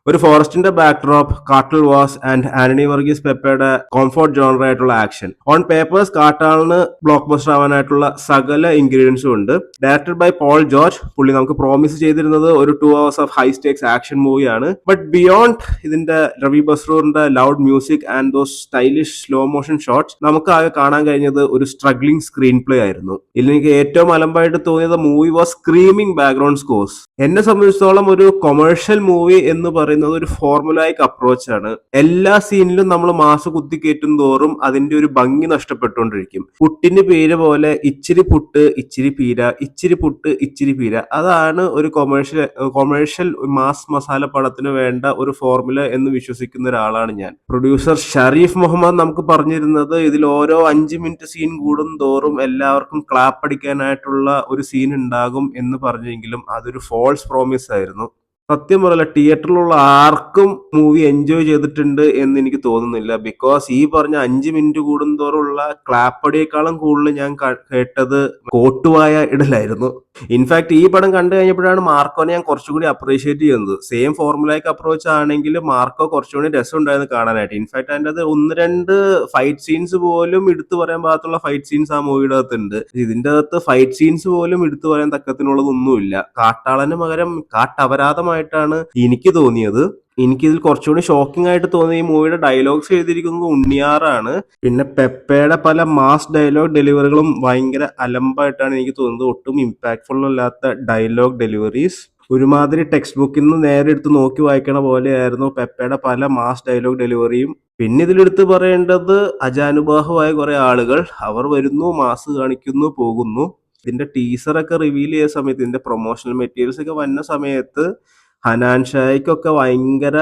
ഒരു ഫോറസ്റ്റിന്റെ ബാക്ക്ഡ്രോപ്പ്, കാട്ടൽ വാസ് ആൻഡ് ആന്റണി വർഗീസ് പെപ്പയുടെ കോംഫോർട്ട് ജോണർ ആയിട്ടുള്ള ആക്ഷൻ. ഓൺ പേപ്പേഴ്സ് കാട്ടാളിന് ബ്ലോക്ക് ബസ്റ്റർ ആവാനായിട്ടുള്ള സകല ഇൻഗ്രീഡിയൻസും ഉണ്ട്. Directed by Paul George. പുള്ളി നമുക്ക് പ്രോമിസ് ചെയ്തിരുന്നത് ഒരു 2 hours of high stakes action മൂവിയാണ്. ബട്ട് ബിയോണ്ട് ഇതിന്റെ രവി ബസ്രൂറിന്റെ loud music and those stylish slow motion shots നമുക്ക് ആകെ കാണാൻ കഴിഞ്ഞത് ഒരു സ്ട്രഗ്ലിംഗ് സ്ക്രീൻ പ്ലേ ആയിരുന്നു. ഇതിൽ എനിക്ക് ഏറ്റവും അലമ്പായിട്ട് തോന്നിയത് movie was screaming background scores. എന്നെ സംബന്ധിച്ചിടത്തോളം ഒരു കൊമേഴ്ഷ്യൽ മൂവി എന്ന് പറയുന്നത് ഒരു ഫോർമുലായിക് അപ്രോച്ച് ആണ്. എല്ലാ സീനിലും നമ്മൾ മാസ് കുത്തിക്കയറ്റും തോറും അതിന്റെ ഒരു ഭംഗി നഷ്ടപ്പെട്ടുകൊണ്ടിരിക്കും. പുട്ടിന് പേര് പോലെ ഇച്ചിരി പുട്ട് ഇച്ചിരി പീര, ഇച്ചിരി പുട്ട് ഇച്ചിരി പീര. അതാണ് ഒരു കൊമേഴ്ഷ്യൽ മാസ് മസാല പടത്തിന് വേണ്ട ഒരു ഫോർമുല എന്ന് വിശ്വസിക്കുന്ന ഒരാളാണ് ഞാൻ. പ്രൊഡ്യൂസർ ഷരീഫ് മുഹമ്മദ് നമുക്ക് പറഞ്ഞിരുന്നത് ഇതിൽ ഓരോ 5 മിനിറ്റ് സീൻ കൂടും തോറും എല്ലാവർക്കും ക്ലാപ്പ് അടിക്കാനായിട്ടുള്ള ഒരു സീൻ ഉണ്ടാകും എന്ന് പറഞ്ഞെങ്കിലും അതൊരു ഫോൾസ് പ്രോമിസ് ആയിരുന്നു. സത്യം പറയല്ല, തിയേറ്ററിലുള്ള ആർക്കും മൂവി എൻജോയ് ചെയ്തിട്ടുണ്ട് എന്ന് എനിക്ക് തോന്നുന്നില്ല. ബിക്കോസ് ഈ പറഞ്ഞ 5 മിനിറ്റ് കൂടുന്തോറുള്ള ക്ലാപ്പടിയേക്കാളും കൂടുതൽ ഞാൻ കേട്ടത് കോട്ടുവായ ഇടലായിരുന്നു. ഇൻഫാക്ട് ഈ പടം കണ്ടു കഴിഞ്ഞപ്പോഴാണ് മാർക്കോനെ ഞാൻ കുറച്ചുകൂടി അപ്രീഷിയേറ്റ് ചെയ്യുന്നത്. സെയിം ഫോർമുലയ്ക്ക് അപ്രോച്ച് ആണെങ്കിൽ മാർക്കോ കുറച്ചുകൂടി രസം ഉണ്ടായിരുന്നു കാണാനായിട്ട്. ഇൻഫാക്ട് അതിൻ്റെ അത് 1-2 ഫൈറ്റ് സീൻസ് പോലും എടുത്തു പറയാൻ പാകത്തുള്ള ഫൈറ്റ് സീൻസ് ആ മൂവിയുടെ അകത്തുണ്ട്. ഇതിന്റെ അകത്ത് ഫൈറ്റ് സീൻസ് പോലും എടുത്തു പറയാൻ തക്കത്തിനുള്ളതൊന്നുമില്ല. കാട്ടാളന് പകരം കാട്ടപരാധമായിട്ടാണ് എനിക്ക് തോന്നിയത്. എനിക്കിതിൽ കുറച്ചുകൂടി ഷോക്കിംഗ് ആയിട്ട് തോന്നിയ ഈ മൂവിയുടെ ഡയലോഗ്സ് എഴുതിയിരിക്കുന്നത് ഉണ്ണിയാറാണ്. പിന്നെ പെപ്പയുടെ പല മാസ് ഡയലോഗ് ഡെലിവറികളും ഭയങ്കര അലമ്പായിട്ടാണ് എനിക്ക് തോന്നുന്നത്. ഒട്ടും ഇമ്പാക്ട്ഫുൾ അല്ലാത്ത ഡയലോഗ് ഡെലിവറീസ്. ഒരുമാതിരി ടെക്സ്റ്റ് ബുക്കിൽ നിന്ന് നേരെ എടുത്ത് നോക്കി വായിക്കണ പോലെയായിരുന്നു പെപ്പയുടെ പല മാസ് ഡയലോഗ് ഡെലിവറിയും. പിന്നെ ഇതിലെടുത്ത് പറയേണ്ടത് അജാനുബാഹുവായ കുറെ ആളുകൾ. അവർ വരുന്നു, മാസ് കാണിക്കുന്നു, പോകുന്നു. ഇതിന്റെ ടീസറൊക്കെ റിവീൽ ചെയ്ത സമയത്ത്, ഇതിന്റെ പ്രൊമോഷണൽ മെറ്റീരിയൽസ് ഒക്കെ വന്ന സമയത്ത് ഹനാൻ ഷായ്ക്കൊക്കെ ഭയങ്കര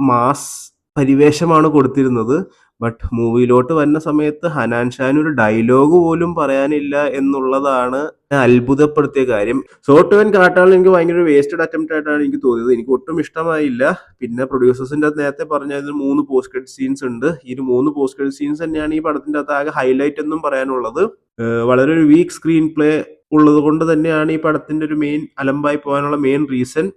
മാസ് പരിവേഷമാണ് കൊടുത്തിരുന്നത്. ബട്ട് മൂവിയിലോട്ട് വരുന്ന സമയത്ത് ഹനാൻ ഷാന് ഒരു ഡയലോഗ് പോലും പറയാനില്ല എന്നുള്ളതാണ് അത്ഭുതപ്പെടുത്തിയ കാര്യം. സോട്ടുവൻ കാട്ടാളിൽ എനിക്ക് ഭയങ്കര വേസ്റ്റഡ് അറ്റംപ്റ്റ് ആയിട്ടാണ് എനിക്ക് തോന്നിയത്. എനിക്ക് ഒട്ടും ഇഷ്ടമായില്ല. പിന്നെ പ്രൊഡ്യൂസേഴ്സിന്റെ നേരത്തെ പറഞ്ഞ 3 പോസ്റ്റ് ക്രെഡിറ്റ് സീൻസ് ഉണ്ട്. ഈ 3 പോസ്റ്റ് ക്രെഡിറ്റ് സീൻസ് തന്നെയാണ് ഈ പടത്തിന്റെ അകത്ത് ആകെ ഹൈലൈറ്റ് എന്നും പറയാനുള്ളത്. വളരെ ഒരു വീക്ക് സ്ക്രീൻ പ്ലേ ഉള്ളത് കൊണ്ട് തന്നെയാണ് ഈ പടത്തിന്റെ ഒരു മെയിൻ അലമ്പായി പോകാനുള്ള മെയിൻ റീസൺ.